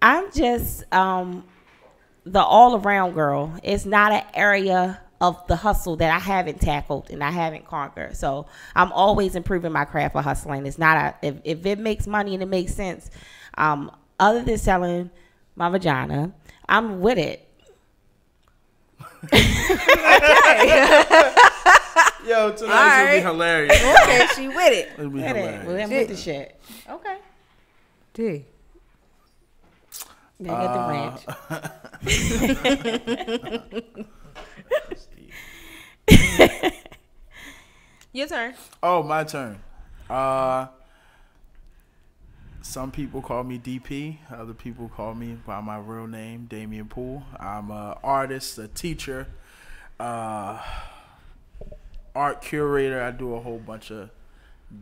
I'm just the all around girl. It's not an area of the hustle that I haven't tackled and I haven't conquered. So I'm always improving my craft for hustling. It's not if it makes money and it makes sense, other than selling my vagina, I'm with it. Yo, today's gonna be hilarious. Okay, she with it. It'll be hilarious. Well, I'm with the shit. Okay. D. They get the ranch. Your turn. Oh, my turn. Some people call me DP. Other people call me by my real name, Damian Poole. I'm an artist, a teacher, art curator. I do a whole bunch of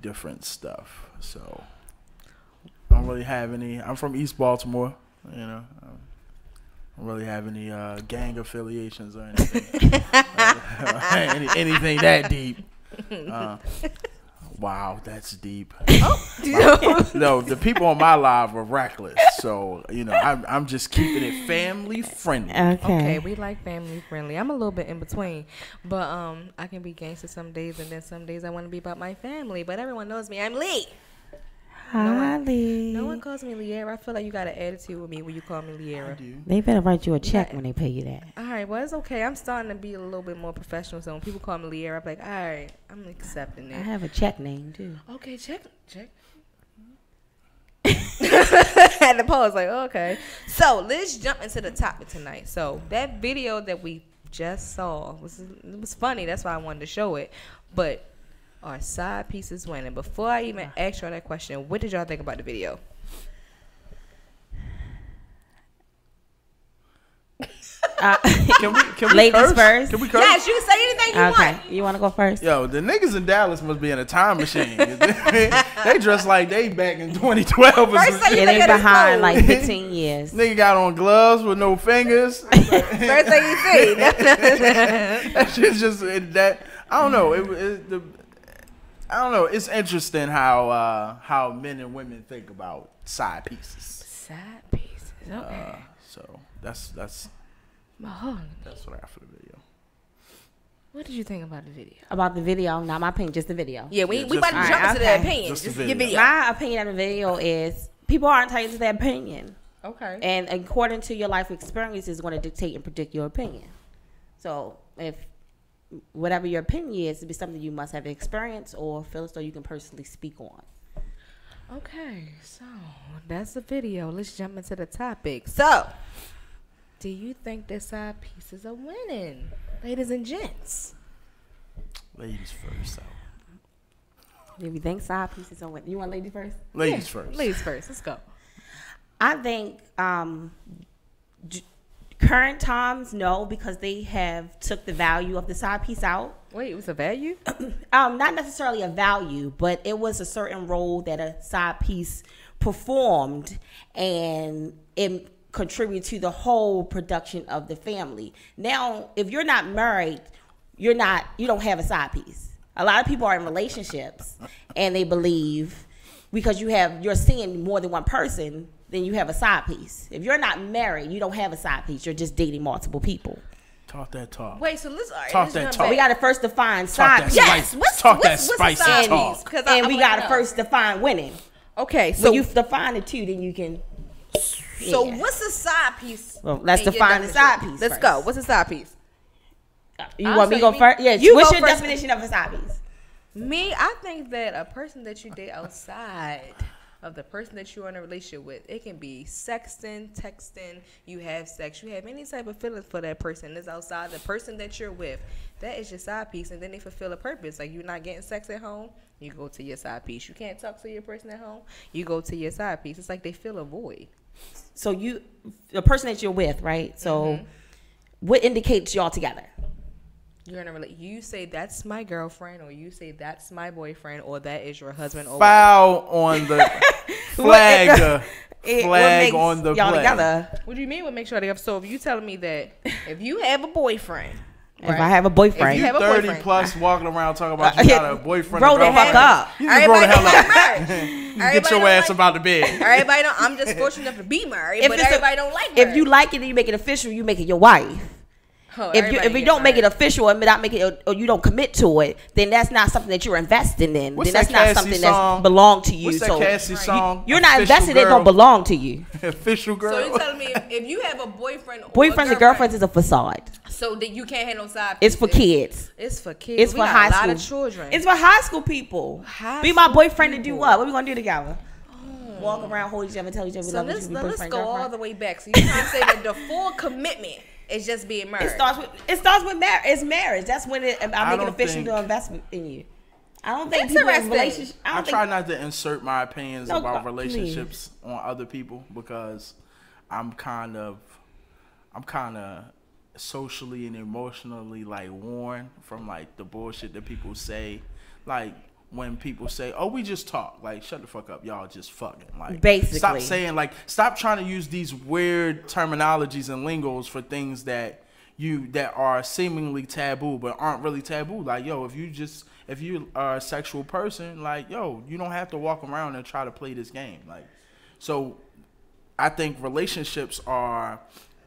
different stuff. So I don't really have any. I'm from East Baltimore. You know, I don't really have any gang affiliations or anything. Anything that deep. Wow, that's deep. Oh, no, the people on my live are reckless. So, you know, I'm just keeping it family friendly. Okay, we like family friendly. I'm a little bit in between, but I can be gangster some days, and then some days I want to be about my family. But everyone knows me. I'm Lee. Hi, Lee. No one calls me Liera. I feel like you got an attitude with me when you call me Liera. They better write you a check when they pay you that. All right, well, it's okay. I'm starting to be a little bit more professional. So when people call me Liera, I'm like, all right, I'm accepting it. I have a check name, too. Okay, check. I had to pause, like, okay. So let's jump into the topic tonight. So that video that we just saw was funny. That's why I wanted to show it. But are side pieces winning? Before I even ask y'all that question, what did y'all think about the video? Can we ladies curse? first? Can we curse? Yes, you can say anything you want. Okay, you want to go first? Yo, the niggas in Dallas must be in a time machine. They dress like they back in 2012 or First some thing shit. you Yeah, they think of behind his like clothes. 15 years. Nigga got on gloves with no fingers. First thing you see. That shit's just that. I don't know. I don't know. It's interesting how men and women think about side pieces. Side pieces. Okay. So that's what I got for the video. What did you think about the video? About the video, not my opinion, just the video. Yeah, we Yeah, about to just- jump into the okay. opinion. Just the Just video. your video. My opinion of the video is people are entitled to their opinion. Okay. And according to your life experience is going to dictate and predict your opinion. So if whatever your opinion is, it'd be something you must have experienced or feel as though you can personally speak on. Okay, so that's the video. Let's jump into the topic. So, do you think that side pieces are winning, ladies and gents? Ladies first. Do you think side pieces are winning? You want ladies first? Ladies first. Ladies first. Let's go. I think current times, no, because they have took the value of the side piece out. Wait, it was a value? Not necessarily a value, but it was a certain role that a side piece performed, and it contributed to the whole production of the family. Now, if you're not married, you don't have a side piece. A lot of people are in relationships, and they believe because you're seeing more than one person, then you have a side piece. If you're not married, you don't have a side piece. You're just dating multiple people. Talk that talk. Wait, so let's Talk that talk. We got to first define Talk side that piece. Yes, spice. Talk that what's a spicy side talk. piece? 'Cause And I we wanna got to know. first define winning. Okay, So so you define it too, then you can. Yeah. what's a side piece? Well, let's in your define the definition? side piece. Let's first. go. What's a side piece? You I'll want me to say go me. first? Yes. You What's go your first. definition of a side piece? Me, I think that a person that you date outside of the person that you're in a relationship with, it can be sexting, texting, you have sex, you have any type of feelings for that person that's outside the person that you're with. That is your side piece, and then they fulfill a purpose. Like, you're not getting sex at home, you go to your side piece. You can't talk to your person at home, you go to your side piece. It's like they fill a void. So the person that you're with, right? So what indicates y'all together? You're in a relationship. You say that's my girlfriend, or you say that's my boyfriend, or that is your husband. Or Foul on the flag. Flag on the y'all flag. together. what do you mean? What makes sure they have? So if you telling me that if you have a boyfriend, If I have a boyfriend. If you you have a 30 boyfriend. plus walking around talking about you got a boyfriend, Grow the girlfriend, fuck up. You just grow the hell up. Everybody Get your don't ass like- about the bed. Everybody don't. I'm just fortunate enough to be married, If but it's a- everybody don't like her. If you like it and you make it official, you make it your wife. Oh, If everybody you get don't make it married. official and not make it, or you don't commit to it, then that's not something that you're investing in. What's then that's that not Cassie something song? that belongs to you. What's that so Cassie song? you're not Official invested. It girl. don't belong to you. Official girl. So you telling me if you have a boyfriend, or Boyfriends and girlfriends is a facade. so that you can't have no side. It's for piece. kids. It's for kids. It's We for got high a lot school. of children. It's for high school people. High Be my school boyfriend to do people. what? What we gonna do together? Walk around, hold each other, tell each other we So love each let's other. let's Boyfriend, go all girlfriend. the way back. So you're trying to say that the full commitment is just being married. It starts with marriage. It's marriage. That's when I make it don't official think- to investment in you. I don't think people in Interesting. relationship. I don't think try not to insert my opinions No, about please. relationships on other people because I'm kind of socially and emotionally like worn from like the bullshit that people say. Like when people say, "Oh, we just talk," like shut the fuck up, y'all just fucking. Like Basically. stop saying like stop trying to use these weird terminologies and lingos for things that are seemingly taboo but aren't really taboo. Like yo, if you are a sexual person, like yo, you don't have to walk around and try to play this game. Like so I think relationships are,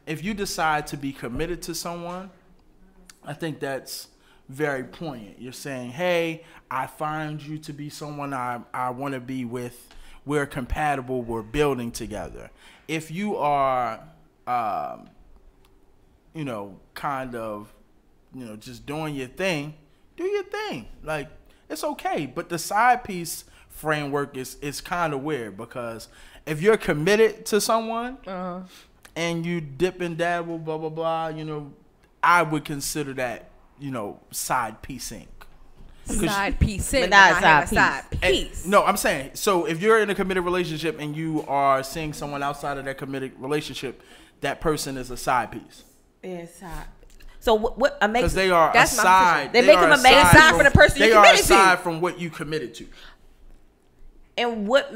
if you decide to be committed to someone, I think that's very poignant. You're saying, hey, I find you to be someone I want to be with. We're compatible. We're building together. If you are, kind of, just doing your thing, do your thing. Like, it's okay. But the side piece framework is kind of weird because if you're committed to someone and you dip and dabble, blah, blah, blah, I would consider that, side piecing. side piece, But not a side piece. No, I'm saying, so if you're in a committed relationship and you are seeing someone outside of that committed relationship, that person is a side piece. Yeah, side. So what makes Because they are That's my aside. position. They make are them a main aside side from- for the person you They are committed to. aside from what you committed to. and what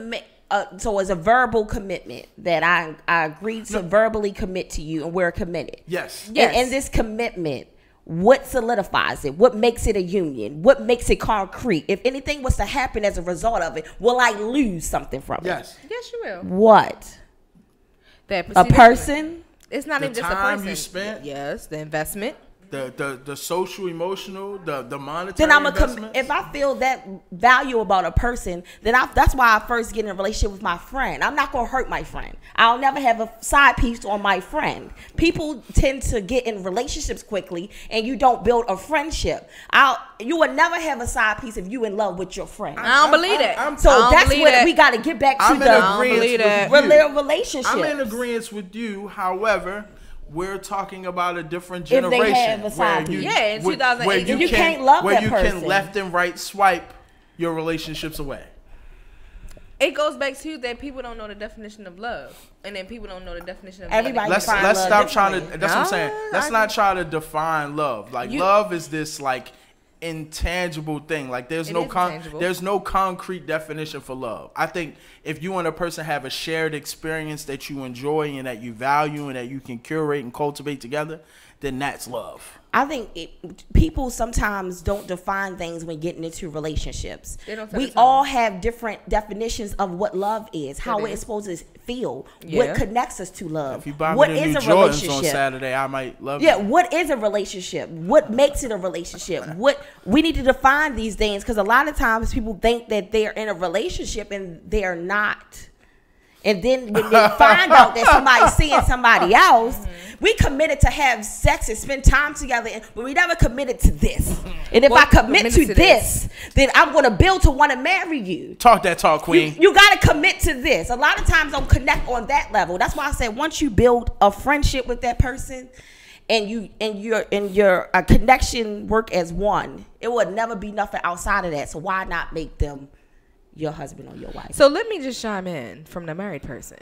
so it's a verbal commitment that I agreed to verbally commit to you and we're committed. Yes. Yeah. And in this commitment, what solidifies it? What makes it a union? What makes it concrete? If anything was to happen as a result of it, will I lose something from it? Yes. Yes, you will. What? That A person? It's not The even just a time person. you spent. Yes, the investment. The social, emotional, the monetary Then I'm investments. if I feel that value about a person, then that's why I first get in a relationship with my friend. I'm not gonna hurt my friend. I'll never have a side piece on my friend. People tend to get in relationships quickly, and you don't build a friendship. You would never have a side piece if you in love with your friend. I don't believe that. So I don't that's believe what that. we got to get back to I'm in the agreement that. with you. relationship. I'm in agreement with you. However, we're talking about a different If they generation. have a side piece. Yeah, in 2008, you can't love where that you person. can left and right swipe your relationships away. It goes back to that people don't know the definition of love, and then people don't know the definition of Everybody money. define Let's love stop trying to. differently. That's what I'm saying. Let's I- not try to define love. Like You- love is this like intangible thing. Like there's It no is intangible. there's no concrete definition for love. I think if you and a person have a shared experience that you enjoy and that you value and that you can curate and cultivate together, then that's love. I think people sometimes don't define things when getting into relationships. They don't take We the time. all have different definitions of what love is, how It it's is. supposed to feel, Yeah. what connects us to love. If you buy me What the is new a Jordans on relationship? Saturday, I might love Yeah, you. what is a relationship? What makes it a relationship? What we need to define these things, because a lot of times people think that they're in a relationship and they're not. And then when they find out that somebody's seeing somebody else, we committed to have sex and spend time together, but we never committed to this. And if What I commit committed to to this, then I'm going to build to want to marry you. Talk that talk, queen. You got to commit to this. A lot of times don't connect on that level. That's why I said once you build a friendship with that person and your connection work as one, it would never be nothing outside of that. So why not make them your husband or your wife? So let me just chime in from the married person.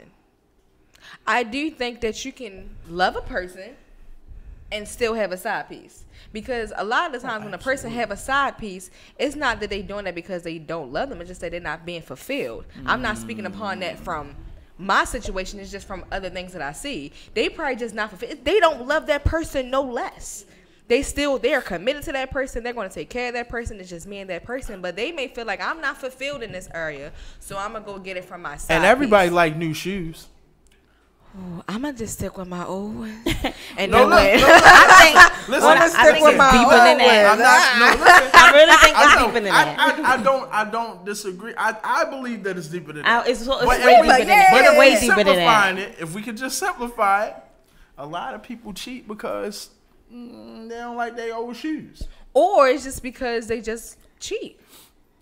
I do think that you can love a person and still have a side piece. Because a lot of the times when a person have a side piece, it's not that they doing that because they don't love them. It's just that they're not being fulfilled. I'm not speaking upon that from my situation. It's just from other things that I see. They probably just not fulfilled. They don't love that person no less. they are committed to that person. They're going to take care of that person. It's just me and that person. But they may feel like I'm not fulfilled in this area, so I'm gonna go get it from my side. And everybody like new shoes. Oh, I'm gonna just stick with my old one. And No, then I think it's deeper than that. I really think it's deeper than that. I don't disagree. I believe that it's deeper than that. It's But way if deeper we- than that. But It's if way we deeper than simplifying that. it, if we could just simplify it, a lot of people cheat because they don't like their old shoes. or it's just because they just cheat.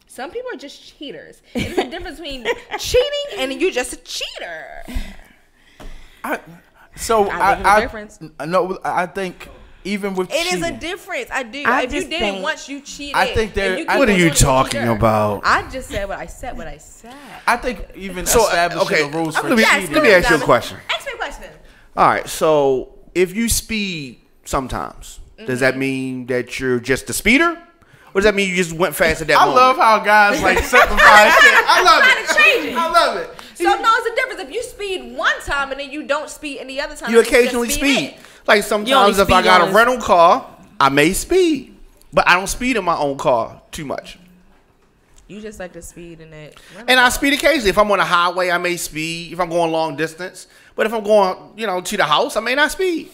Some people are just cheaters. There's a difference between cheating and you just a cheater. I think even with It cheating, is a difference. I do. I If you just did it think- once, you cheated. I think there- and you I- keep What are on you doing it, you're a talking cheater. about? I just said what I said. What I said. I think even So, establishing the rules for let me cheating. ask you a question. Ask me a question. All right, so if you speed sometimes, does that mean that you're just a speeder? Or does that mean you just went fast at that I moment? love how guys like simplify shit. I love Trying to it. change it. I love it. So no, it's a difference. If you speed one time and then you don't speed any other time, You then just occasionally speed. it. Like You sometimes only if I speed got a on- rental car, I may speed. But I don't speed in my own car too much. You just like to speed in that. And I speed occasionally. If I'm on a highway, I may speed. If I'm going long distance. But if I'm going, to the house, I may not speed.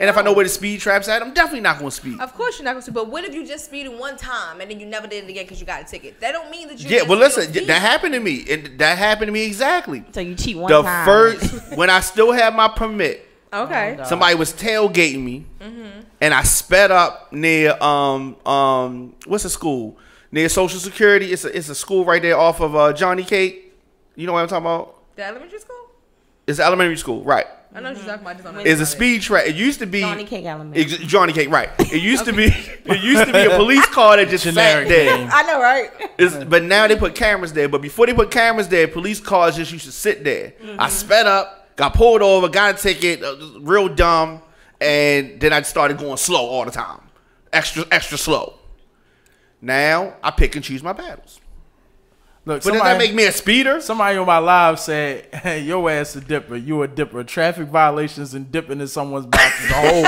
And if I know where the speed trap's at, I'm definitely not going to speed. Of course you're not going to. But what if you just speeded one time and then you never did it again because you got a ticket? That don't mean that you. Yeah, just well, don't listen, speed. that happened to me. And that happened to me exactly. So you cheat one The time. first, when I still had my permit, Okay. somebody was tailgating me, and I sped up near what's the school? Near Social Security. It's a school right there off of Johnny Cake. You know what I'm talking about? The elementary school? It's an elementary school, right? I know what you're talking about. I just don't know It's a about it. speed track. It used to be Johnny Cake Elementary. Johnny Cake, right? It used to be. It used to be a police car that just Generic sat there. name. I know, right? But now they put cameras there. But before they put cameras there, police cars just used to sit there. I sped up, got pulled over, got a ticket, real dumb, and then I started going slow all the time, extra slow. Now I pick and choose my battles. Look, But does that make me a speeder? Somebody on my live said, "Hey, your ass a dipper. You a dipper. Traffic violations and dipping in someone's box is a whole."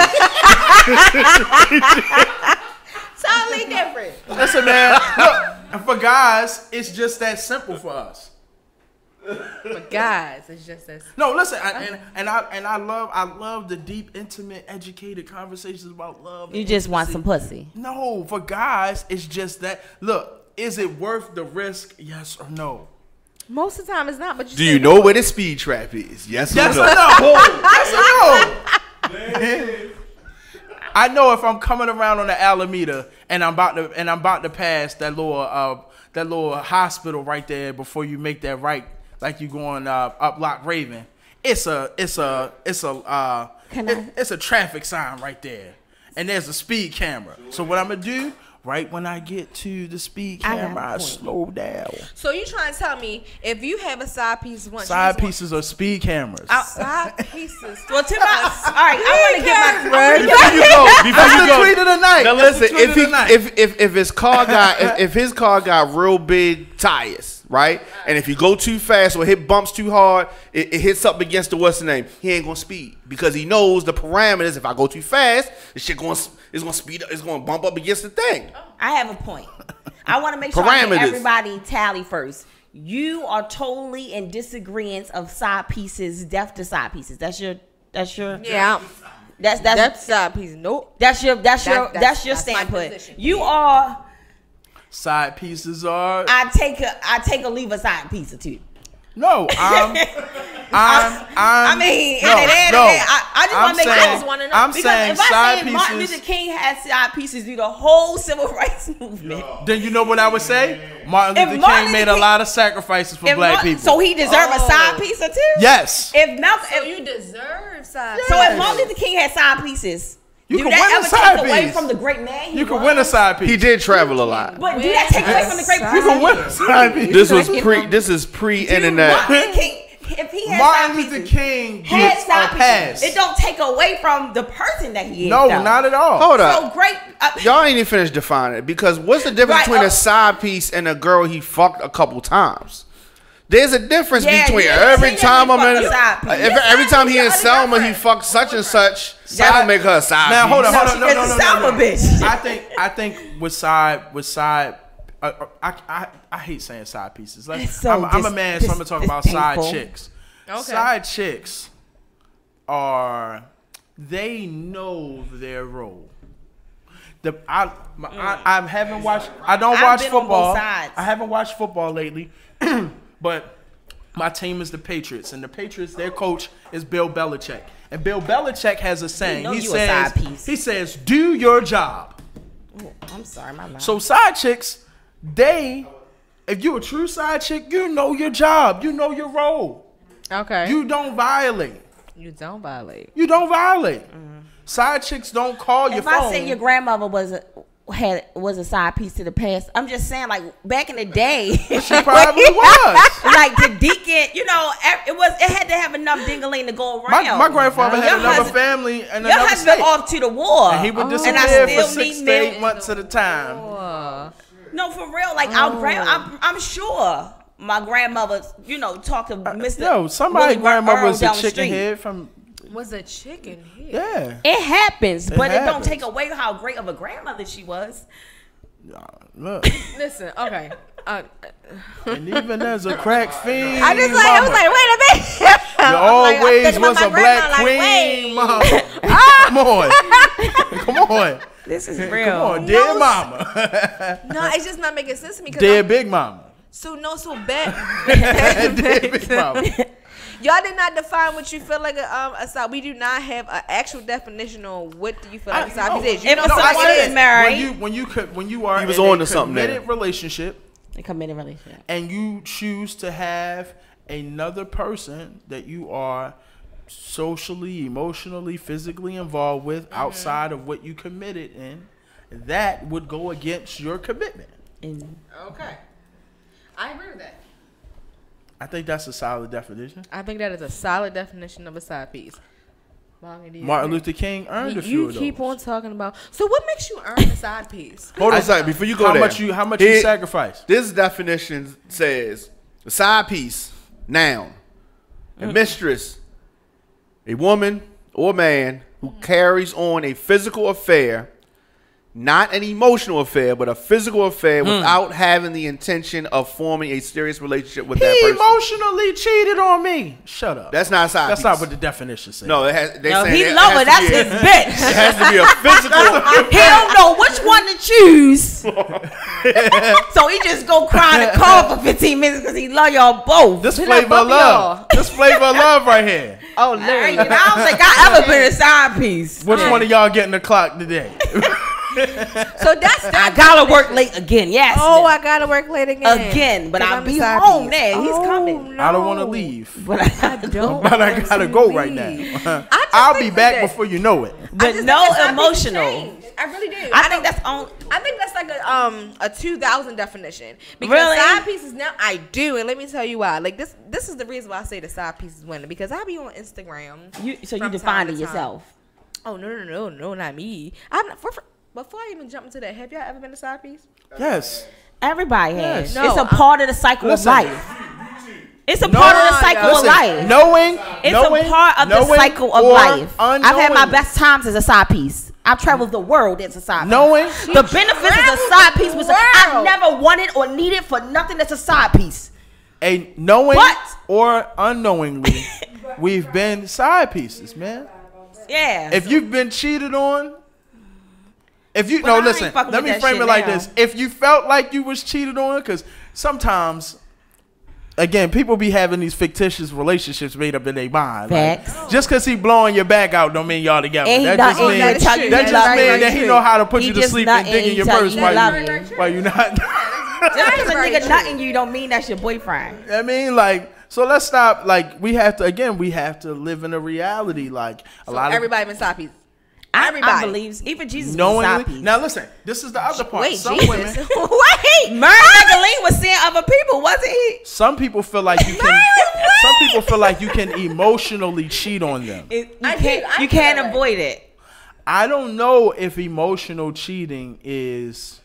Totally different. Listen, man. Look, and for guys, it's just that simple for us. But guys, it's just this. No, listen, I love the deep, intimate, educated conversations about love. You and just want intimacy. some pussy. No, for guys, it's just that. Look, is it worth the risk? Yes or no? Most of the time it's not, but you Do still you know where the speed trap is? Yes, Yes or or no? no? Yes or no? I know if I'm coming around on the Alameda and I'm about to pass that little hospital right there before you make that right, like you going up Lock Raven. It's a traffic sign right there, and there's a speed camera. So what I'm gonna do? Right when I get to the speed I got a camera, I point. slow down. So you trying to tell me if you have a side piece once, Side pieces are speed cameras. side pieces. Well, to my, all right, I want to get my. Before you go, That's the tweet of the night. Now That's the listen, tweet of the night. if his car got if his car got real big tires, right? And if you go too fast or hit bumps too hard, it hits up against the what's the name? He ain't gonna speed because he knows the parameters. If I go too fast, the shit is gonna speed up. It's gonna bump up against the thing. I have a point. I want to make sure I Parameters. get everybody tally first. You are totally in disagreement of side pieces, deaf to side pieces. That's your Yeah, that's side piece. Nope. that's your that's my standpoint. position. You are Side pieces are I take a leave a side piece or two. no. I mean, I just want to make I sure. just wanna know. I'm Because saying if I side say Martin pieces. Luther King had side pieces through the whole civil rights movement, Then you know what I would say? Martin If Luther Martin King made Luther a King- lot of sacrifices for black Martin- people. so he deserved a side piece or two. Yes. If Malcolm, So you deserve side. so pieces. if Martin Luther King had side pieces, You do can that win a ever side take away piece. from the great man he You can was? win a side piece. He did travel a lot. But do that take away from the great Side person? You can win a side piece. This is pre-internet. Martin Luther King, if he had Martin side Luther pieces, King had gets a side pass. pieces, it don't take away from the person that he is. No, though. not at all. Hold So up. great. Y'all ain't even finished defining it because what's the difference Right, between a side piece and a girl he fucked a couple times? There's a difference Yeah, between yeah, every yeah, time yeah, I'm in. fuck the side piece. Every time he in That's Selma, he different. fuck such and such. I don't make her a side Now piece. hold on, No, she gets a Selma bitch. I think with side. I hate saying side pieces. Like, It's so I'm a man, so I'm gonna talk about side painful. chicks. Okay. Side chicks they know their role. I haven't watched. I don't I've watch been on football. both sides. I haven't watched football lately, but my team is the Patriots, and the Patriots, their coach is Bill Belichick, and Bill Belichick has a saying. know He you a side piece. says, "Do your job." Oh, I'm sorry, my bad. So side chicks, if you're a true side chick, you know your job, you know your role. Okay. You don't violate. You don't violate. You don't violate. Side chicks don't call your if phone. I say your grandmother was a side piece to the past, I'm just saying, like, back in the day, She probably was. like the deacon, it had to have enough dingling to go around. My grandfather Your had another husband- family in Your another husband state. off to the war, And he would and disappear I for still 6 need to 8 milk. months at a time. No, for real. Like I'm sure my grandmother, talked to Mr. Yo, somebody's Willie grandmother Earl was a down the chicken street. head from. Was a chicken here? Yeah. It happens, but it don't happens. take away how great of a grandmother she was. Look. Listen, okay. And even as a crack fiend. I was like, wait a minute. You always was a black queen, mama. Come on. This is Come real. on, dear mama. No, it's just not making sense to me. Dear big mama. So bad. Dear big mama. Y'all did not define what you feel like a side. We do not have an actual definition on what do you feel like a side piece is. You If know, someone somebody is married, when you are He was in on a to something there. committed relationship a committed relationship. and you choose to have another person that you are socially, emotionally, physically involved with outside of what you committed in, that would go against your commitment. Okay. I agree with that. I think that's a solid definition. I think that is a solid definition of a side piece. Martin Luther King earned a few You of keep those. on talking about. So what makes you earn a side piece? Hold on a second before you go How there. much you sacrifice? This definition says a side piece, noun, a mistress, a woman or man who carries on a physical affair, not an emotional affair, but a physical affair without having the intention of forming a serious relationship with that He person. emotionally cheated on me. Shut up. That's not a side That's piece. not what the definition says. No, they No, saying he it low, has but to that's be a- his bitch. It has to be a physical. He don't know which one to choose. So he just go cry in the car for 15 minutes because he love y'all both. This Put flavor up of both love. y'all. This flavor of love right here. Oh, I literally. don't think I ever been a side piece. Which one of y'all getting the clock today? So that's I gotta work late again. Yes. Oh, I gotta work late again. but 'Cause I'll I'm a be side home piece. there. He's Oh, coming. I don't want to no. leave. But I don't. But I want gotta to go leave. right now. I just I'll be think back that- before you know it. but I just no think that side pieces emotional. change. I really do. I think that's on. I think that's like a 2000 definition because Really? side pieces now I do, and let me tell you why. Like this is the reason why I say the side pieces winning because I be on Instagram. So you from defined time it to time. yourself. Oh no, not me. I'm not. Before I even jump into that, have y'all ever been a side piece? Yes. Everybody Yes. has. No, it's a part of the cycle Listen. of life. It's a part of the cycle of life. Knowing, It's a part of the cycle of life. I've had my best times as a side piece. I've traveled the world as a side piece. Knowing, The benefits of a side piece was I world. never wanted or needed for nothing that's a side piece. knowing What? or unknowingly, we've been side pieces, man. Yeah. If you've been cheated on, if you But no I ain't listen, fucking let with me that frame shit it like now. this: if you felt like you was cheated on, because sometimes, again, people be having these fictitious relationships made up in their mind. Like, Facts. just because he blowing your back out, don't mean y'all together. And he That not- just and means he that is tell true. you that he just love means you. that he know how to put He you to just sleep nut and dig and in he your tell purse you he love you. while you not. Just because a nigga nutting you don't mean that's your boyfriend. I mean, like, so let's stop. Like, we have to live in a reality. Like, a lot of Everybody been side pieces. I Everybody. believe even Jesus was a side knowingly. piece. Now, listen, this is the other part. Wait, Some Jesus. women, Wait. Mary Magdalene was seeing other people, wasn't he? some people feel like you can. Some people feel like you can emotionally cheat on them. You I can't feel can't that way. avoid it. I don't know if emotional cheating is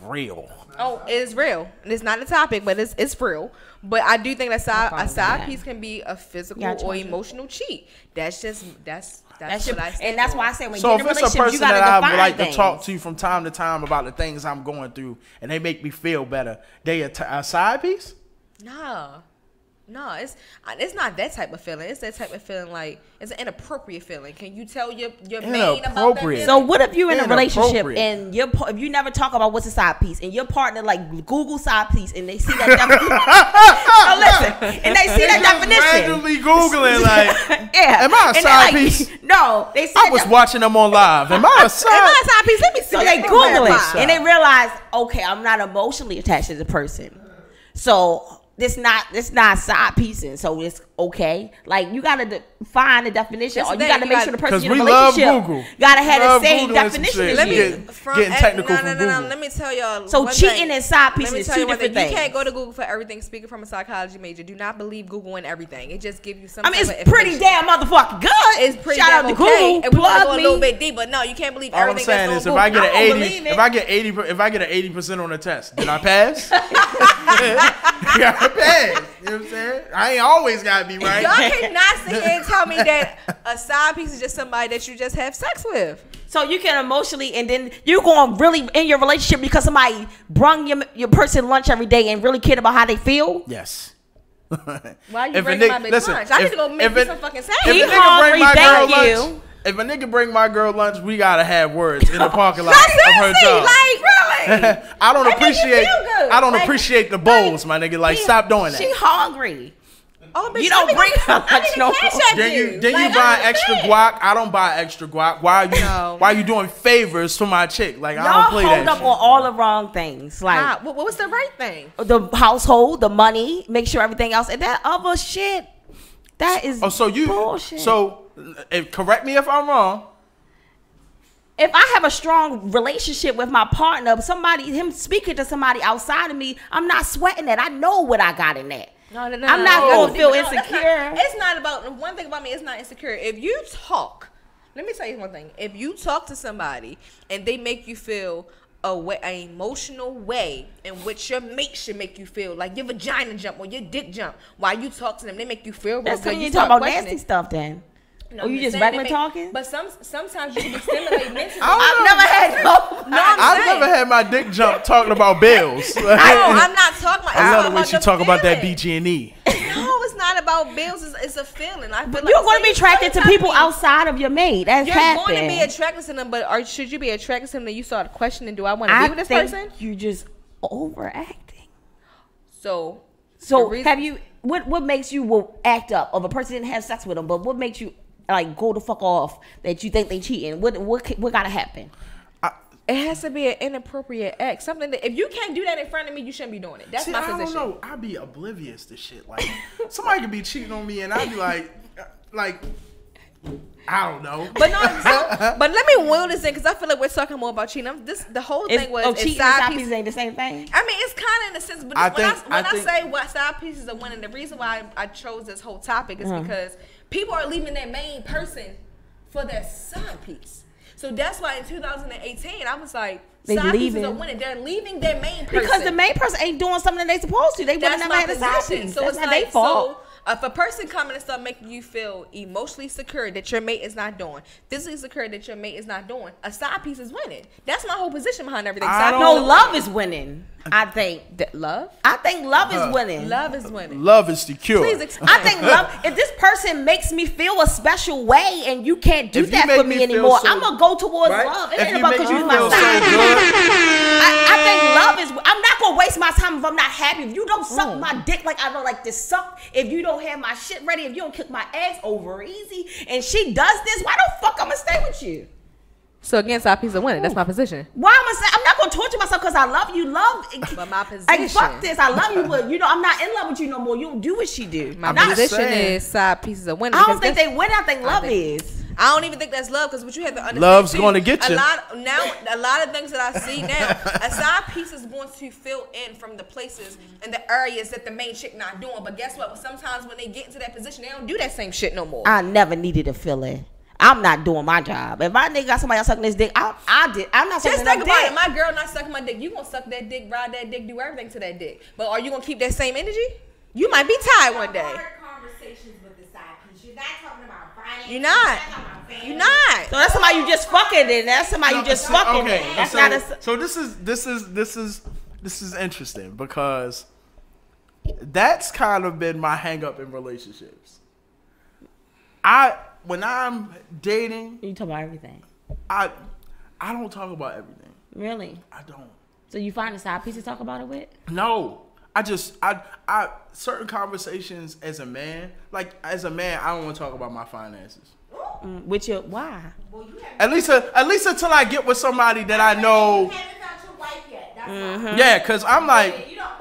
real. Oh, it's real. And it's not a topic, but it's real. But I do think that a side piece can be a physical or emotional cheat. That's what I say. And that's why I say when So you're if in a it's a relationship, person you gotta that I define would like things. to talk to from time to time about the things I'm going through, and they make me feel better, they a side piece? No, it's not that type of feeling. It's that type of feeling like it's an inappropriate feeling. Can you tell your main about that feeling? So what if you're in a relationship Inappropriate. and if you never talk about what's a side piece and your partner like Google side piece and they see that definition? So listen, and they see that definition. Randomly Googling like, Yeah. am I a And they're side like, piece? No, they see I that was definition. watching them on live. Am I a side? Am I a side piece? Let me see. So they Let me Google clarify. it and they realize, okay, I'm not emotionally attached to the person. So it's not side piecing, so it's okay. Like you gotta find the definition, That's or the you thing, gotta you make gotta- sure the person in a Because we love relationship Google. gotta have Love the same Googling some definition shit. as Let you. Getting technical from Google. Let me tell y'all. So one cheating thing. and side Let me piecing is tell two you one different thing. things. You can't go to Google for everything. Speaking from a psychology major, do not believe Google and everything. It just gives you some. I mean, type it's of pretty information. damn motherfucking good. It's pretty Shout damn out to okay. Google. And we want to Plug go a me. little bit deeper. No, you can't believe All I'm everything saying that's is, on if I Google. get I don't an 80, believe it. if I get an 80% on the test, did I pass? Yeah, I passed. You know what I'm saying? I ain't always gotta be right. Y'all cannot sit here and tell me that a side piece is just somebody that you just have sex with. So you can emotionally, and then you're going really in your relationship because somebody brung your person lunch every day and really cared about how they feel. Yes. Why you If a bringing my nigga- bitch listen, lunch? I need if- to go make if me it- some fucking If sandwich. a He nigga hungry, bring my girl thank you. lunch, if a nigga bring my girl lunch, we gotta have words in the parking lot No, of her seriously, job. like really. I don't That make you appreciate. feel good. I don't Like- appreciate the bowls, my nigga. Like, stop doing She that. hungry. Oh, bitch, You don't let me bring go- her I lunch need to no cash more. app Then you. you Like, buy I extra understand. guac. I don't buy extra guac. Why are you? No. Why are you doing favors for my chick? Like, I Y'all don't play hold that up shit. on all the wrong things, like Ah, what was the right thing? the household, the money, make sure everything else, and that other shit. That is Oh, so you? bullshit. So, correct me if I'm wrong. if I have a strong relationship with my partner, him speaking to somebody outside of me, I'm not sweating that. I know what I got in that. No, I'm not gonna feel insecure. It's not about one thing about me. It's not insecure. If you talk, let me tell you one thing. If you talk to somebody and they make you feel an emotional way in which your mate should make you feel, like your vagina jump or your dick jump while you talk to them, they make you feel real That's good. when you start talk about questioning. nasty stuff then. No, Or you I'm just saying regular they talking? But sometimes you can be stimulated mentally. I've never had no. I've never had my dick jump talking about bills. No, I'm not talking about. I love the it's way about she the talk about that feeling. BG&E. No, it's not about bills. It's a feeling. I feel like You're going to be so attracted to tell people me outside of your mate. That's You're happened. going to be attracted to them, but should you be attracted to them that you start questioning, do I want to I be with this think person? you just overacting. So So the reason- have you? What makes you will act up? Of a person didn't have sex with them, but what makes you like go the fuck off that you think they cheating? What gotta happen? it has to be an inappropriate act. Something that if you can't do that in front of me, you shouldn't be doing it. That's See, my I position. don't know. I'd be oblivious to shit. Like, somebody could be cheating on me, and I'd be like, I don't know. But no, but let me wheel this in because I feel like we're talking more about cheating. The whole thing was it's cheating and side side pieces. pieces ain't the same thing. I mean, it's kind of in a sense, but I when I think- say what side pieces are winning, the reason why I chose this whole topic is because people are leaving their main person for their side piece. So that's why in 2018, I was like, They side pieces leaving. are winning. They're leaving their main person. Because the main person ain't doing something they supposed to. They would have That's never my had a side position. piece. So That's it's not like, their fault. so if a person coming and start making you feel emotionally secure that your mate is not doing, physically secure that your mate is not doing, a side piece is winning. That's my whole position behind everything. I Side don't- No, pieces are love winning. is winning. I think. Love. I think love is winning. Love is winning. Love is the cure. Please explain. I think love. If this person makes me feel a special way and you can't do If you that make for me me feel anymore, so- I'm gonna go towards Right? love. It If ain't you about make because me you're my feel so side. good, I think love is. I'm not gonna waste my time if I'm not happy. If you don't suck my dick like I don't like to suck, if you don't have my shit ready, if you don't kick my ass over easy, and she does this, why the fuck I'm gonna stay with you? So again, side piece of winning. That's my position. Why am I saying I'm not gonna torture myself because I love you? But my Like fuck position. this. I love you, but I'm not in love with you no more. You don't do what she do. My Not- just position saying. is side pieces of winning. I don't because think they win. I think love think- is. I don't even think that's love because what you have to understand. Love's too, gonna get you. A lot of things that I see now, a side piece is going to fill in from the places and the areas that the main chick not doing. But guess what? Sometimes when they get into that position, they don't do that same shit no more. I never needed a fill in. I'm not doing my job. If my nigga got somebody else sucking his dick, I'm not sucking Just no think about dick. it. My girl not sucking my dick. You gonna suck that dick, ride that dick, do everything to that dick. But are you gonna keep that same energy? You might be tired one day. Conversations with the side piece. You're not talking about finance. You're not. You're not. So that's somebody you just fucking in. That's somebody you just fucking in. That's not a. So this is interesting because that's kind of been my hang up in relationships. When I'm dating, You talk about everything. I don't talk about everything. Really? I don't. So you find a side piece to talk about it with? No. I certain conversations as a man, I don't want to talk about my finances. With your why? At least until I get with somebody that I know. You haven't found your wife yet. That's why. Yeah, because I'm like, But you don't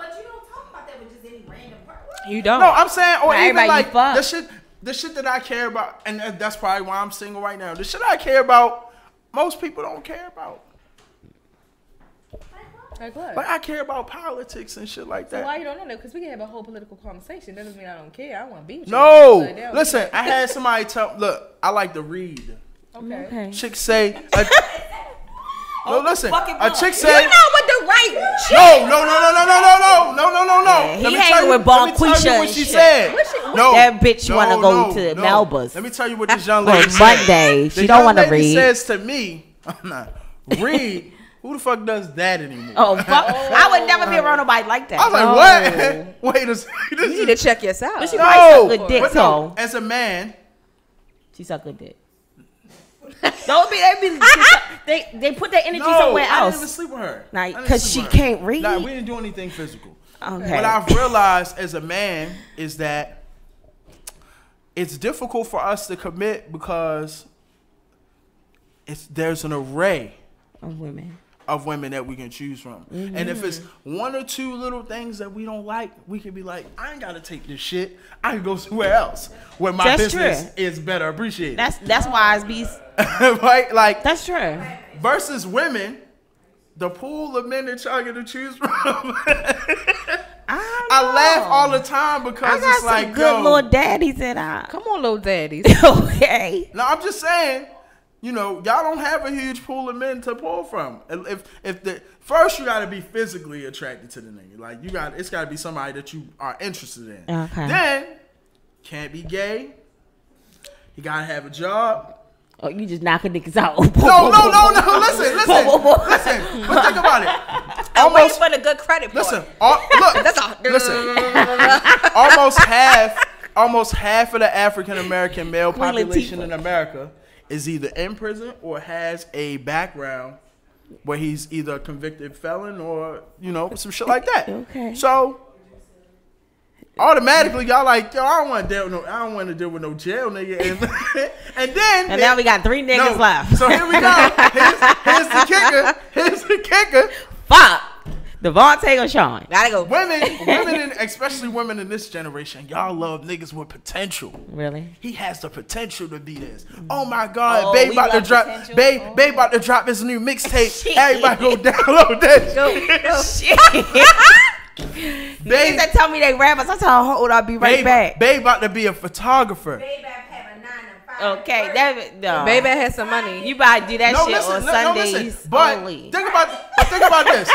talk about that with just any random person. You don't. no, I'm saying, or Not even everybody you fuck. the shit that I care about, and that's probably why I'm single right now. The shit I care about, most people don't care about. Like what? Like I care about politics and shit like So that. why you don't know that? Because we can have a whole political conversation. That doesn't mean I don't care. I want to be with you. No, Like, that was- listen, I had somebody look, I like to read. Okay. Chick say, no, listen, fucking a book. chick You say, know what the right chick. no. He Let me hanging tell you- with let me tell Bonquisha you what and she shit. said. No, That bitch wanna go to Melba's. Let me tell you what this young On lady said. Monday. She The don't young want to lady read. says to me, I'm not read. Who the fuck does that anymore? Oh fuck! I would never be around nobody like that. I was like, what? Wait a second. You need to check yourself. But she No, probably suck good dick, but no, so as a man, she suck good dick. They put their energy no, somewhere I didn't even else. sleep with her. Nah, I didn't 'cause sleep she with her. can't read? Nah, we didn't do anything physical. Okay. What I've realized as a man is that it's difficult for us to commit because there's an array Of women that we can choose from. And if it's one or two little things that we don't like, we can be like, I ain't gotta take this shit. I can go somewhere else where my That's business true. is better appreciated. That's wise beast. right? Like That's true. versus women, the pool of men that y'all get to choose from. I laugh all the time I because got it's some like, good yo, little daddies that I. Come on, little daddies. Okay. No, I'm just saying, y'all don't have a huge pool of men to pull from. If the first you got to be physically attracted to the nigga, like it's got to be somebody that you are interested in. Okay. Then can't be gay. He got to have a job. Oh, you just knocking niggas out. No. Listen. But think about it. I'm waiting for the good credit part. Listen. Look. That's all. Listen. Almost half of the African American male population in America is either in prison or has a background where he's either a convicted felon or some shit like that. Okay. So automatically y'all like, yo, I don't want to deal with no jail nigga. And then And now we got 3 niggas left. So here we go. Here's the kicker. Fuck. Devontae or Sean? Gotta go. Women, especially women in this generation, y'all love niggas with potential. Really? He has the potential to be this. Oh my God, Oh, Babe we about to love drop. potential. Babe about to drop his new mixtape. Everybody go download that. Shit. Babe, Niggas that tell me they rappers, I tell her, hold on, I'll be right back. Babe about to be a photographer. Baby, I have a 9 to 5. Okay, that Baby has some money. You better do that shit on listen. Sundays But only. think about this.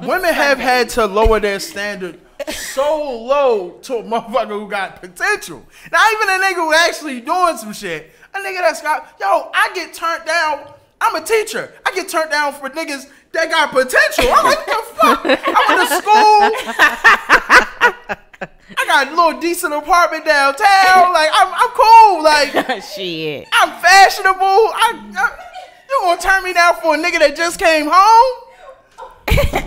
Women have had to lower their standard so low to a motherfucker who got potential. Not even a nigga who actually doing some shit. A nigga that's got, I get turned down. I'm a teacher. I get turned down for niggas that got potential. I'm like, what the fuck? I went to school. I got a little decent apartment downtown. Like, I'm cool. Like, Shit. I'm fashionable. You gonna turn me down for a nigga that just came home?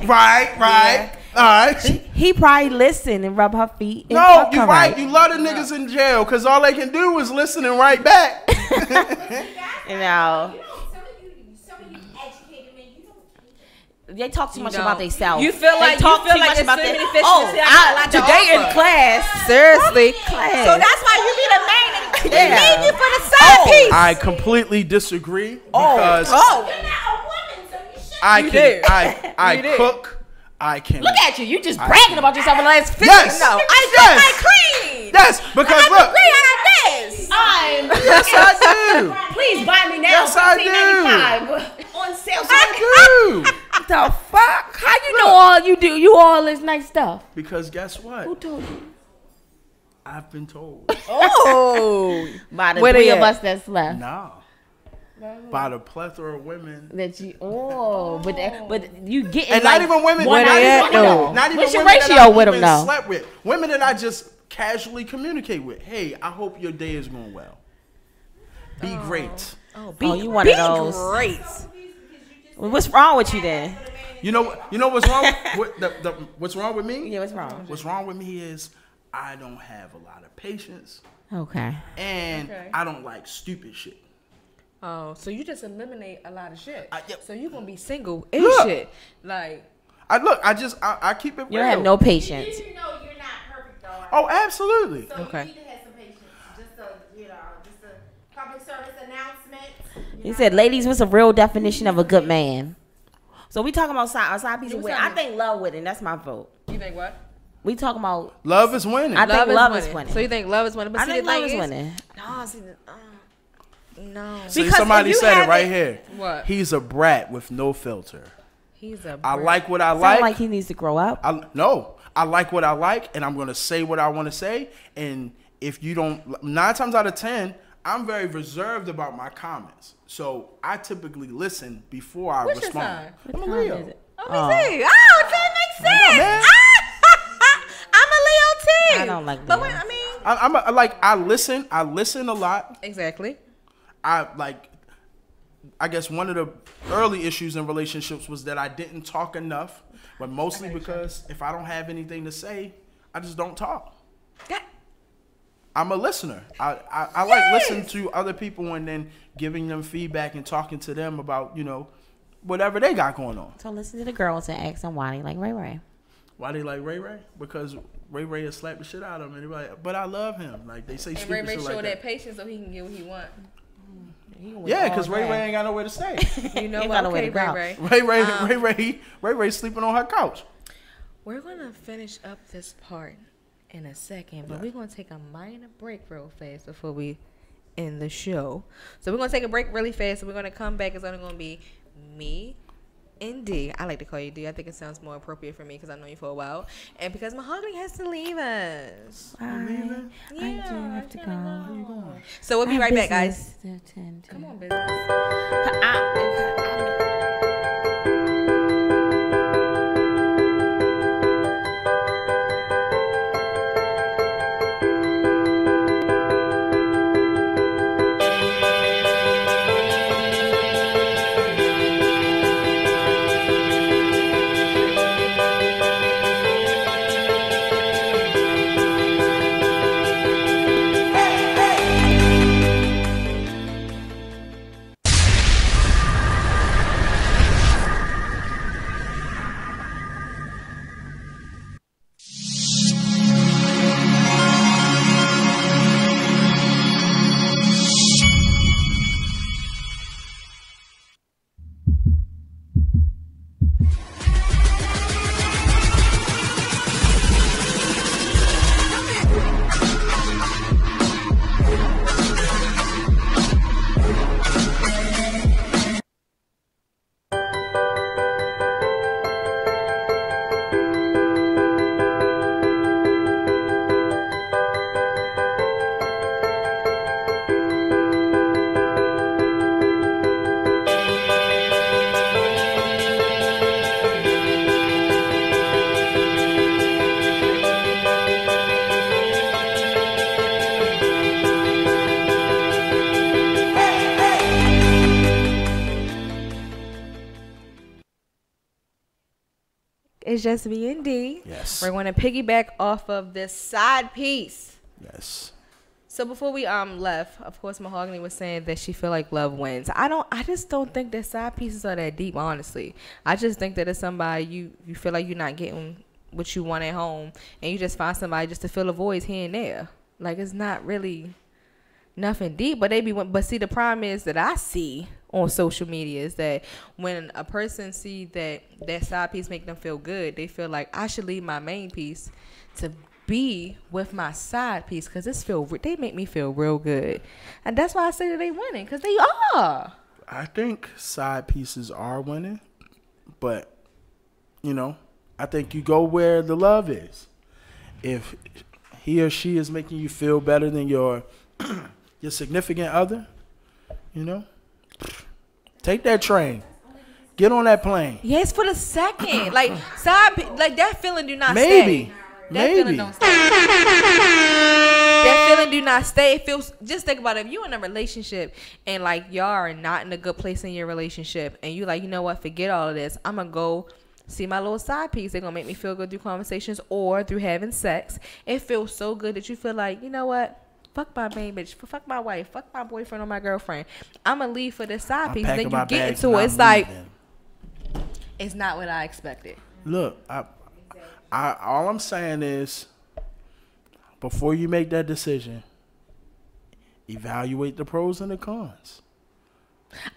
Right. Yeah. All right. He probably listen and rub her feet. And No, fuck you're her right. You love the niggas in jail because all they can do is listen and write back. You know, Some of you educated men, you don't. they talk too much don't. about themselves. You feel like they talk you feel too like much there's about so their- many fish in Oh, the sea, I got a lot to today in offer. class. Seriously. Class. So that's why you be the main and they Yeah. need you for the side piece. I completely disagree because You're not a woman, so you should. I You can did. I You did. cook. I can Look at you. You just bragging about yourself in the last 50. Yes. No, I Yes. clean. Yes, because I look. agree on this. I'm Please buy me now. Yes, I $14.95 on sale. I do. The fuck? How you know all you do? You all this nice stuff. Because guess what? Who told you? I've been told. Oh, By the Where three they of at? us that's left. No. By the plethora of women. That you but you getting And like not even women. Where not they even at, women- though? Not even What's your women ratio that I with 'em, even though? slept with. Women that I just casually communicate with. Hey, I hope your day is going well. Be great. you one of those. Great. Well, what's wrong with you then? You know what's wrong what's wrong with me? Yeah, what's wrong? What's wrong with me is I don't have a lot of patience Okay. and I don't like stupid shit. Oh, so you just eliminate a lot of shit. Yep. So you gonna be single and Look. shit. Like, I keep it real. You don't have no patience. You know you're not perfect though. Right? Oh, absolutely. So Okay. you need to have some patience. Just a public service announcement. He said, ladies, what's a real definition of a good man? So we talking about side piece of women. I think love winning. That's my vote. you think what? We talking about. Love is winning. I think love is winning. So you think love is winning? But I see, think the thing love is winning. No, see, no. See, because somebody if you said it have right it- here. What? He's a brat with no filter. He's a. I brick. like what I Sound like. like he needs to grow up. I like what I like, and I'm gonna say what I want to say. And if you don't, 9 times out of 10, I'm very reserved about my comments. So I typically listen before I What's your respond. sign? I'm a What Leo. time is it? Let me see. Oh, that makes sense. man. I'm a Leo too. I don't like But Leo. wait, I mean, I listen. I listen a lot. exactly. I guess one of the early issues in relationships was that I didn't talk enough, but mostly because if I don't have anything to say, I just don't talk. Yeah. I'm a listener. I like listening to other people and then giving them feedback and talking to them about, whatever they got going on. So listen to the girls and ask them why they like Ray Ray. Why they like Ray Ray? Because Ray Ray has slapped the shit out of him. And they're like, but I love him. Like, they say And stupid Ray Ray shit show like that that. patience so he can get what he want. Yeah, because Ray Ray ain't got nowhere to stay. You know Ain't what? got nowhere Okay, to go. Ray. Ray sleeping on her couch. We're gonna finish up this part in a second, but we're gonna take a minor break real fast before we end the show. So we're gonna take a break really fast, and we're gonna come back. It's only gonna be me and D. I like to call you D. I think it sounds more appropriate for me because I know you for a while, and because Mahogany has to leave us. I do have to go. So we'll be right back, guys. Come Come on, business. It's just me and D. Yes. We're going to piggyback off of this side piece. Yes. So before we left, of course, Mahogany was saying that she feel like love wins. I just don't think that side pieces are that deep, honestly. I just think that it's somebody you feel like you're not getting what you want at home, and you just find somebody just to fill the voids here and there. Like, it's not really nothing deep, but but see, the problem is that I see on social media is that when a person see that side piece make them feel good, they feel like I should leave my main piece to be with my side piece because they make me feel real good, and that's why I say that they winning because they are. I think side pieces are winning, but I think you go where the love is. If he or she is making you feel better than your significant other, take that train. Get on that plane. Yes, for the second. Like that feeling do not Maybe. stay. Maybe. Feeling don't stay. That feeling do not stay. It feels. Just think about it. If you in a relationship and like y'all are not in a good place in your relationship, and you like, you know what? Forget all of this. I'm gonna go see my little side piece. They're gonna make me feel good through conversations or through having sex. It feels so good that you feel like, you know what? Fuck my main bitch. Fuck my wife. Fuck my boyfriend or my girlfriend. I'm gonna leave for this side piece. Then you get into it. It's like it's not what I expected. Look, all I'm saying is, before you make that decision, evaluate the pros and the cons.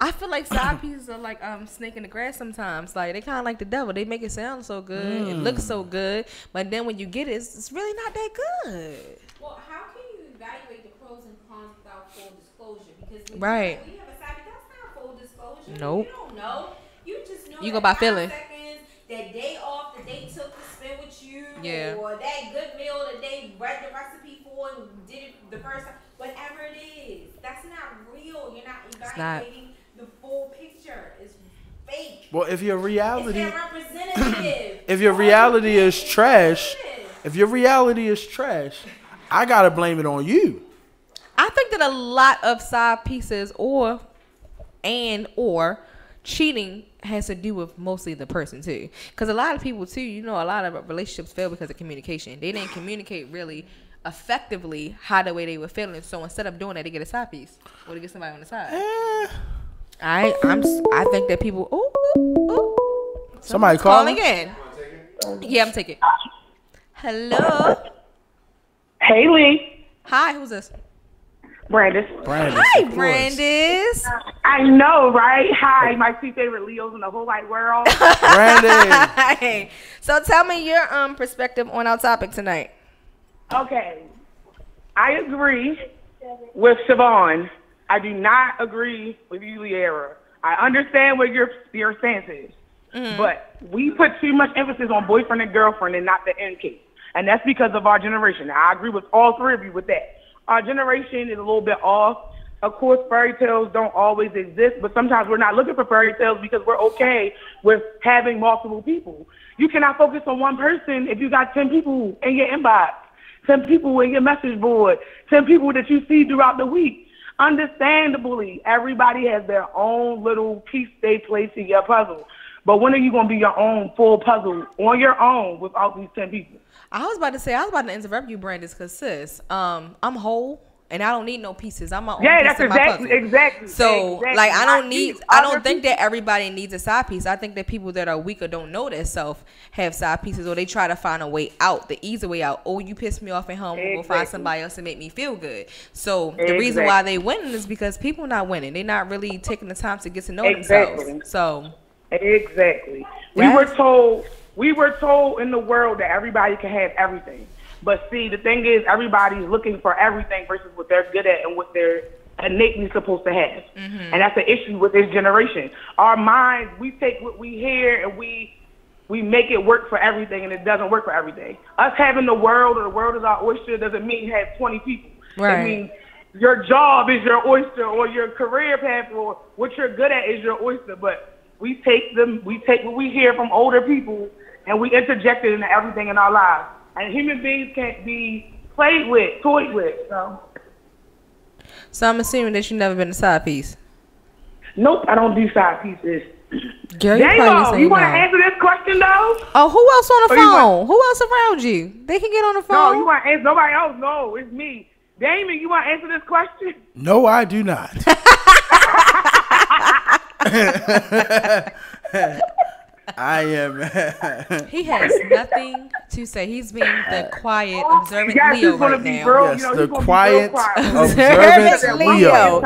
I feel like side pieces are like snake in the grass sometimes. Like they kind of like the devil. They make it sound so good, it looks so good, but then when you get it, it's really not that good. Well, how can you evaluate the pros and cons without full disclosure? Because when Right. you have a side piece, that's not full disclosure. Nope. You don't know. You just know. You that go by 5 feeling. seconds, that day off that they took to spend with you, Yeah. or that good meal that they read the recipe for and did it the first time. Whatever it is, that's not real. You're not evaluating the full picture. It's fake. Well, if your reality, It's not representative. if your reality is trash, I gotta blame it on you. I think that a lot of side pieces or cheating has to do with mostly the person too. Because a lot of people too, a lot of relationships fail because of communication. They didn't communicate really effectively how the way they were feeling. So instead of doing that, they get a side piece or they get somebody on the side. I think that people. Somebody calling in. Yeah, I'm taking. Hello. Haley. Hi, who's this? Brandis. Hi, Brandis. I know, right? Hi, my two favorite Leos in the whole wide world. Brandis. Hey. So tell me your perspective on our topic tonight. Okay. I agree with Siobhan. I do not agree with you, Liera. I understand what your stance is. But we put too much emphasis on boyfriend and girlfriend and not the end case. And that's because of our generation. Now, I agree with all three of you with that. Our generation is a little bit off. Of course, fairy tales don't always exist, but sometimes we're not looking for fairy tales because we're okay with having multiple people. You cannot focus on one person if you got 10 people in your inbox, 10 people in your message board, 10 people that you see throughout the week. Understandably, everybody has their own little piece they place in your puzzle. But when are you going to be your own full puzzle on your own without these 10 people? I was about to interrupt you, Brandis, because sis, I'm whole and I don't need no pieces. I'm my own piece that's of my puzzle. exactly. So, exactly. like, I don't think that everybody needs a side piece. I think that people that are weak or don't know themselves have side pieces, or they try to find a way out, the easy way out. Oh, you pissed me off at home. We'll find somebody else to make me feel good. So the reason why they winning is because people not winning. They're not really taking the time to get to know themselves. So exactly. We were told in the world that everybody can have everything. But see, the thing is, everybody's looking for everything versus what they're good at and what they're innately supposed to have. And that's the issue with this generation. Our minds, we take what we hear and we make it work for everything, and it doesn't work for everything. Us having the world, or the world is our oyster, doesn't mean you have 20 people. Right. It means your job is your oyster, or your career path, or what you're good at is your oyster. But we take what we hear from older people, and we interject it into everything in our lives. And human beings can't be played with, toyed with. So I'm assuming that you've never been a side piece. Nope, I don't do side pieces. Girl, Damo, you want to answer this question though? Oh, who else on the phone? Who else around you? They can get on the phone. No, you want to answer? Nobody else? No, it's me. Damon, you want to answer this question? No, I do not. I am. He has nothing to say. He's being the quiet, observant Leo right now. Yes, the quiet, observant Leo.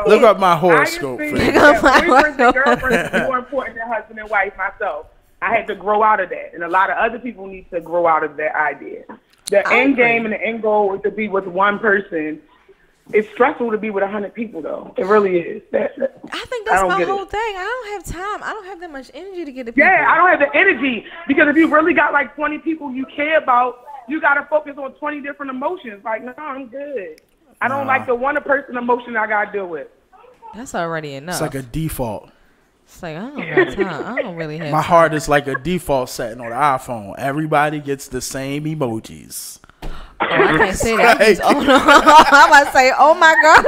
Look up my horoscope. Boyfriends and girlfriends is more important than husband and wife. Myself, I had to grow out of that, and a lot of other people need to grow out of that idea. The end game and the end goal is to be with one person. It's stressful to be with 100 people, though. It really is. I think that's my whole thing. I don't have time. I don't have that much energy to get to people. Yeah, I don't have the energy because if you really got like 20 people you care about, you got to focus on 20 different emotions. Like, no, I'm good. I don't like the one person emotion I got to deal with. That's already enough. It's like a default. It's like, I don't have time. I don't really have My time. heart is like a default setting on the iPhone. Everybody gets the same emojis. Oh, I can't say that. Oh, no. I'm about to say, oh, my God.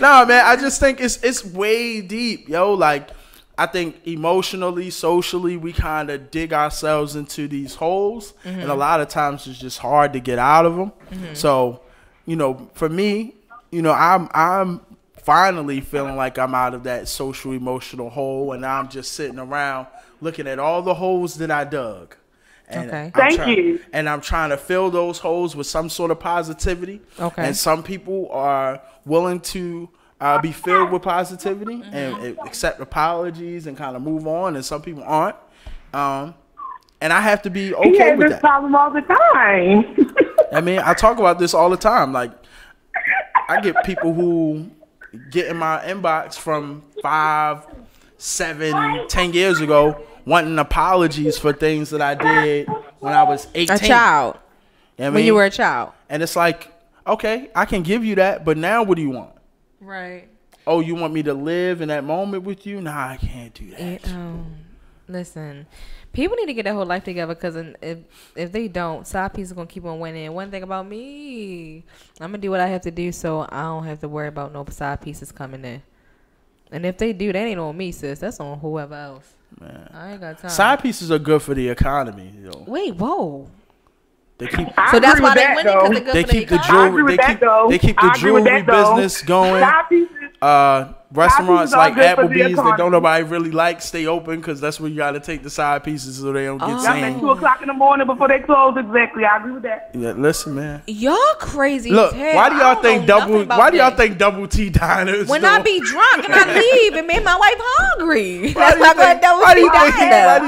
No, man, I just think it's way deep, yo. Like, I think emotionally, socially, we kind of dig ourselves into these holes. And a lot of times it's just hard to get out of them. So, you know, for me, you know, I'm finally feeling like I'm out of that social emotional hole. And I'm just sitting around looking at all the holes that I dug. And Thank you. And I'm trying to fill those holes with some sort of positivity. Okay. And some people are willing to be filled with positivity and accept apologies and kind of move on. And some people aren't. And I have to be okay with that. He has this problem all the time. I mean, I talk about this all the time. Like, I get people who get in my inbox from 5, 7, 10 years ago wanting apologies for things that I did when I was 18. A child. You know when you were a child. And it's like, okay, I can give you that, but now what do you want? Right. Oh, you want me to live in that moment with you? Nah, I can't do that. Listen, people need to get their whole life together because if they don't, side pieces are going to keep on winning. And one thing about me, I'm going to do what I have to do so I don't have to worry about no side pieces coming in. And if they do, that ain't on me, sis. That's on whoever else. Man. I ain't got time. Side pieces are good for the economy, yo. Wait, whoa. They keep. So that's why they winning because they're good they for the keep the economy. jewelry. They keep the jewelry business going. Restaurants like Applebee's that don't nobody really like stay open because that's where you got to take the side pieces so they don't get seen. At 2:00 in the morning before they close. Exactly, I agree with that. Yeah, listen, man. Y'all crazy. Look, why do y'all think double T diners? When I be drunk and I leave, it made my wife hungry. Why That's why I go to double T diner.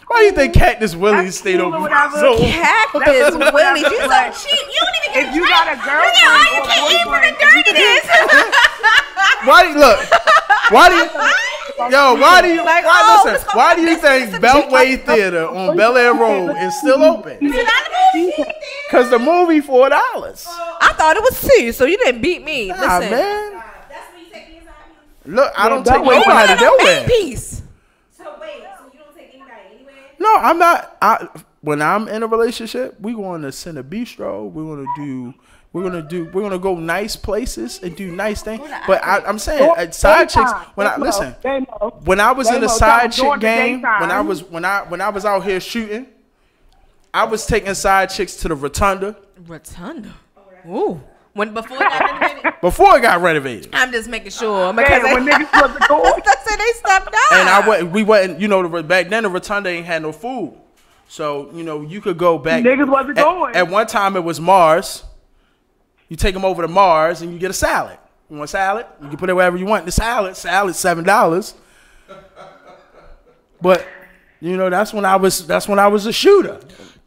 Why do you think Cactus Willie's stayed open? So Cactus Willie's, you so cheap. You don't even get if you got a girlfriend, you can't eat for the dirtiness. Why do you think Beltway Theater on Bel Air Road is still open? Because the movie $4. I thought it was $2, so you didn't beat me. Nah, listen, man. That's when you take these out. Look, I don't take nobody nowhere. Piece. So wait, so you don't take anybody anywhere? No, I'm not. When I'm in a relationship, we going to Cine Bistro. We're gonna go nice places and do nice things. But I'm saying at side chicks. When I was in the side chick game, when I was out here shooting, I was taking side chicks to the Rotunda. Rotunda. Ooh. Before it got renovated? Before it got renovated. I'm just making sure. Because when niggas wasn't going. That's it, they stepped out. And we went, back then the Rotunda ain't had no food. So, you could go back. Niggas wasn't going. At one time it was Mars. You take them over to Mars and you get a salad. You want a salad? You can put it wherever you want. The salad $7. But that's when I was a shooter.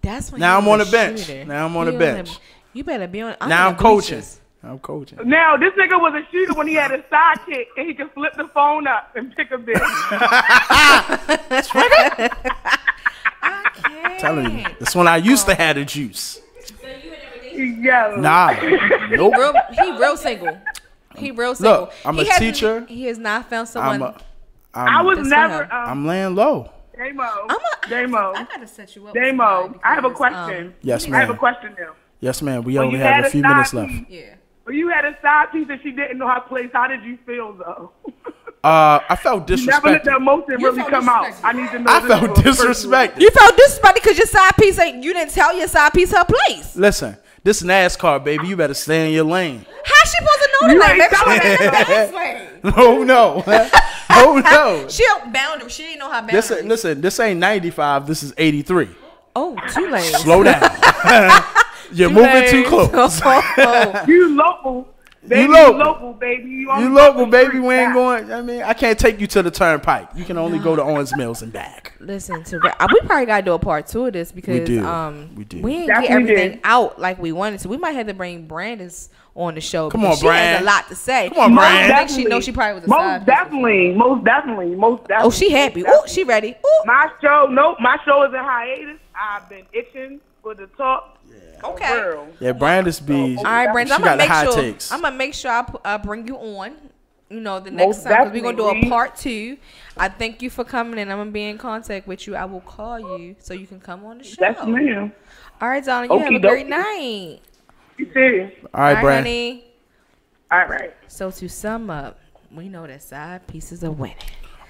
That's when now I'm on the bench. Now I'm on the bench. You better be on. Now I'm coaching. I'm coaching. Now this nigga was a shooter when he had a side chick and he could flip the phone up and pick a bitch. I can't. I'm telling you, that's when I used to have the juice. Yeah. Nah. Nope. He real single. Look, I'm a teacher. He has not found someone. I was never. I'm laying low. Damo. I gotta set you up. Damo, I have a question. Yes, ma'am. I have a question now. Yes, ma'am. We only have a few minutes left. Yeah. When you had a side piece and she didn't know her place, how did you feel though? I felt disrespected. Never let the emotion really come out. I need to know. I felt disrespected. You felt disrespected because your side piece you didn't tell your side piece her place. Listen, this NASCAR, baby. You better stay in your lane. How she supposed to know the lane? Maybe she was in the fast lane. Oh no. She don't boundary. She ain't know how boundary. Listen, this ain't 95. This is 83. Oh, 2 lanes. Slow down. You're moving too close. You local. Baby, You you local. local, baby. You You local, baby. We ain't going. I mean, I can't take you to the turnpike. You can only go to Owens Mills and back. Listen to we probably gotta do a part 2 of this because We do. we ain't Definitely get everything did. out like we wanted to. We might have to bring Brandis on the show. Come because on, she has Brand. a lot to say. Come on, Brand. I think she knows she probably was a side Most definitely. Oh, she happy. Oh, she ready. Ooh. My show is in hiatus. I've been itching for the talk. Okay. Girl. Yeah, Brandis be. All right, Brandon. She got the high I'm takes. gonna make sure I bring you on. You know, the next Most time because we're gonna do a definitely. part 2. I thank you for coming in. I'm gonna be in contact with you. I will call you so you can come on the show. Yes, ma'am. All right, darling. You have a Okie great dokie. night. You serious? All right, Brand. honey. All right. So to sum up, we know that side pieces are winning.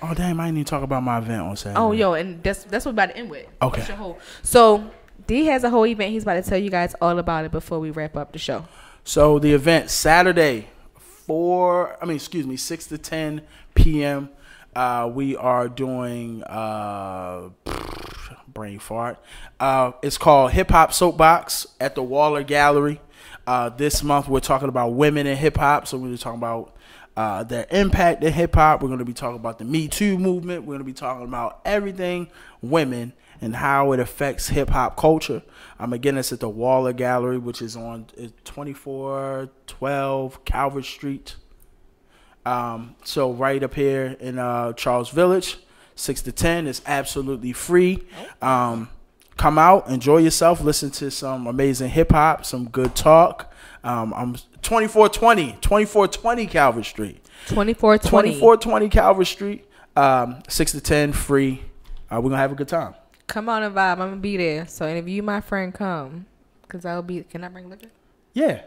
Oh damn! I didn't even talk about my event on Saturday. Oh, yo, and that's what we're about to end with. Okay. That's your whole. So D has a whole event. He's about to tell you guys all about it before we wrap up the show. So the event Saturday, 6 to 10 p.m. We are doing brain fart. It's called Hip Hop Soapbox at the Waller Gallery. This month we're talking about women in hip hop. So we're going to talk about their impact in hip hop. We're going to be talking about the Me Too movement. We're going to be talking about everything women and how it affects hip hop culture. Again, it's at the Waller Gallery, which is on 2412 Calvert Street. So right up here in Charles Village, 6 to 10. It's absolutely free. Come out, enjoy yourself, listen to some amazing hip hop, some good talk. I'm 2420 Calvert Street. 2420 Calvert Street. 6 to 10, free. We're gonna have a good time. Come on and vibe. I'm gonna be there. So and if you, my friend, come, cause I'll be. Can I bring liquor? Yeah.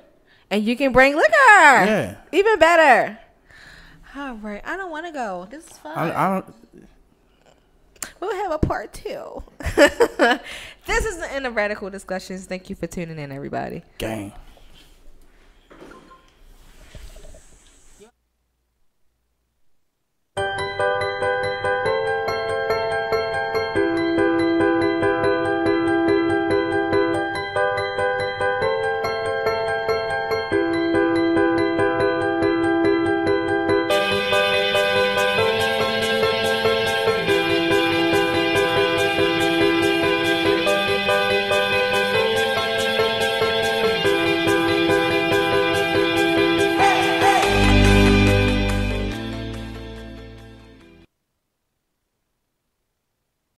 And you can bring liquor. Yeah. Even better. All right. I don't want to go. This is fun. I don't. We'll have a part 2. This is the end of Radical Discussions. Thank you for tuning in, everybody. Gang.